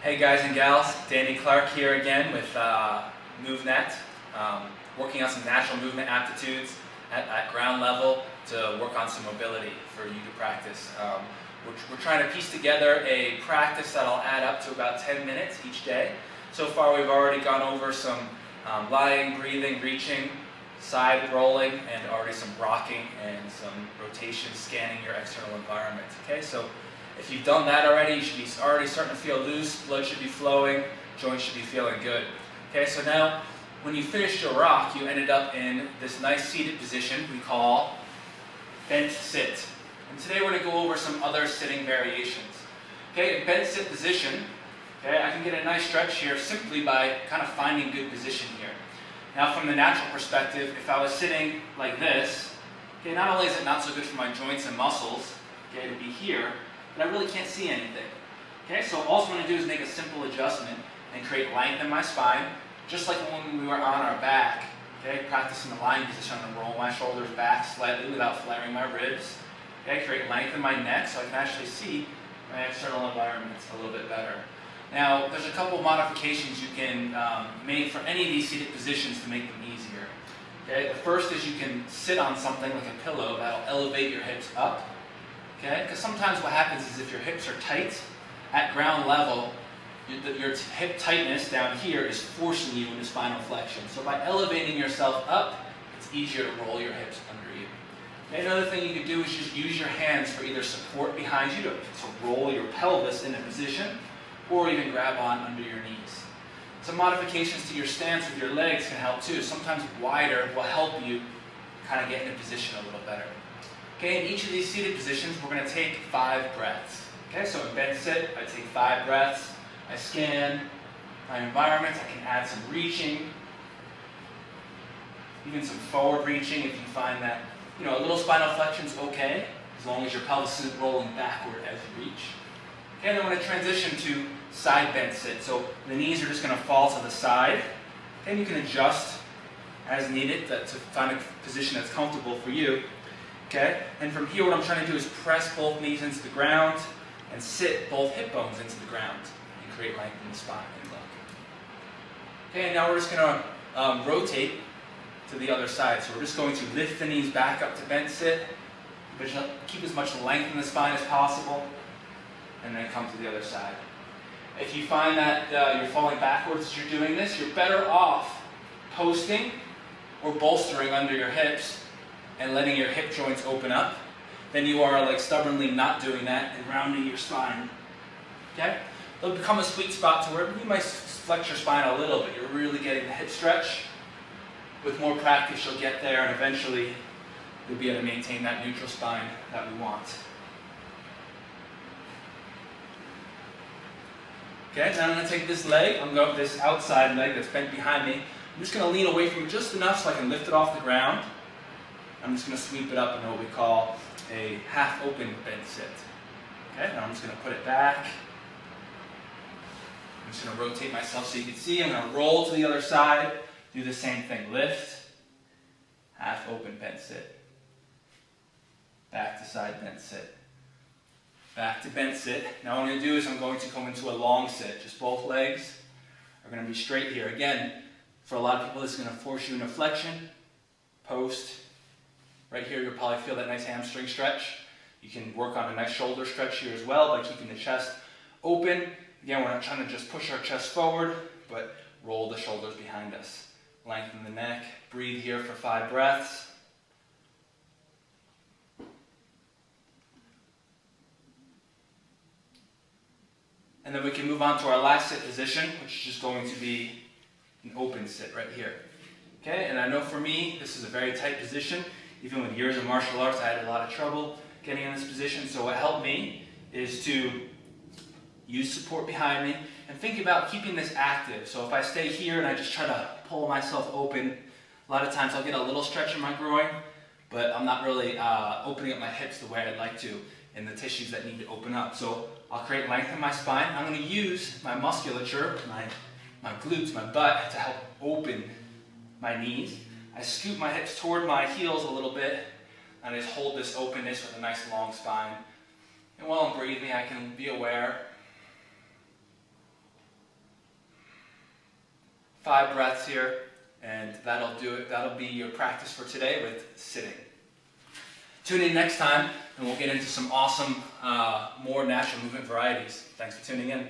Hey guys and gals, Danny Clark here again with MovNat, working on some natural movement aptitudes at ground level to work on some mobility for you to practice. We're trying to piece together a practice that'll add up to about 10 minutes each day. So far we've already gone over some lying, breathing, reaching, side rolling, and already some rocking and some rotation, scanning your external environment. Okay, so if you've done that already, you should be already starting to feel loose, blood should be flowing, joints should be feeling good. Okay, so now when you finished your rock, you ended up in this nice seated position we call bent sit. And today we're going to go over some other sitting variations. Okay, in bent sit position, okay, I can get a nice stretch here simply by kind of finding good position here. Now from the natural perspective, if I was sitting like this, okay, not only is it not so good for my joints and muscles, okay, to be here, but I really can't see anything. Okay, so all I'm going to do is make a simple adjustment and create length in my spine, just like when we were on our back, okay, practicing the lying position. I'm going to roll my shoulders back slightly without flaring my ribs. Okay, create length in my neck so I can actually see my external environment a little bit better. Now, there's a couple modifications you can make for any of these seated positions to make them easier. Okay, the first is you can sit on something like a pillow that'll elevate your hips up. Okay, because sometimes what happens is if your hips are tight at ground level, your hip tightness down here is forcing you into spinal flexion. So by elevating yourself up, it's easier to roll your hips under you. Okay, another thing you can do is just use your hands for either support behind you to roll your pelvis into position, or even grab on under your knees. Some modifications to your stance with your legs can help too. Sometimes wider will help you kind of get into position a little better. Okay, in each of these seated positions, we're going to take 5 breaths. Okay, so in bent sit, I take 5 breaths. I scan my environment. I can add some reaching, even some forward reaching if you find that, a little spinal flexion is okay, as long as your pelvis isn't rolling backward as you reach. Okay, and then we're going to transition to side bent sit. So the knees are just going to fall to the side, and you can adjust as needed to find a position that's comfortable for you. Okay, and from here what I'm trying to do is press both knees into the ground and sit both hip bones into the ground and create length in the spine and look. Okay, and now we're just going to rotate to the other side. So we're just going to lift the knees back up to bent sit, but keep as much length in the spine as possible, and then come to the other side. If you find that you're falling backwards as you're doing this, you're better off posting or bolstering under your hips and letting your hip joints open up than you are like stubbornly not doing that and rounding your spine. Okay? It'll become a sweet spot to where you might flex your spine a little, but you're really getting the hip stretch. With more practice, you'll get there, and eventually you'll be able to maintain that neutral spine that we want. Okay, now I'm going to take this leg, I'm going to this outside leg that's bent behind me. I'm just going to lean away from it just enough so I can lift it off the ground. I'm just going to sweep it up into what we call a half open bent sit. Okay, now I'm just going to put it back. I'm just going to rotate myself so you can see. I'm going to roll to the other side, do the same thing. Lift, half open bent sit. Back to side bent sit. Back to bent sit. Now what I'm going to do is I'm going to come into a long sit. Just both legs are going to be straight here. Again, for a lot of people this is going to force you into flexion, post. Right here you'll probably feel that nice hamstring stretch. You can work on a nice shoulder stretch here as well by keeping the chest open. Again, we're not trying to just push our chest forward, but roll the shoulders behind us. Lengthen the neck. Breathe here for 5 breaths. And then we can move on to our last sit position, which is just going to be an open sit right here. Okay, and I know for me, this is a very tight position. Even with years of martial arts, I had a lot of trouble getting in this position. So what helped me is to use support behind me and think about keeping this active. So if I stay here and I just try to pull myself open, a lot of times I'll get a little stretch in my groin, but I'm not really opening up my hips the way I'd like to in the tissues that need to open up. So I'll create length in my spine. I'm going to use my musculature, my glutes, my butt, to help open my knees. I scoot my hips toward my heels a little bit, and I just hold this openness with a nice long spine. And while I'm breathing, I can be aware 5 breaths here, and that'll do it. That'll be your practice for today with sitting. Tune in next time, and we'll get into some awesome, more natural movement varieties. Thanks for tuning in.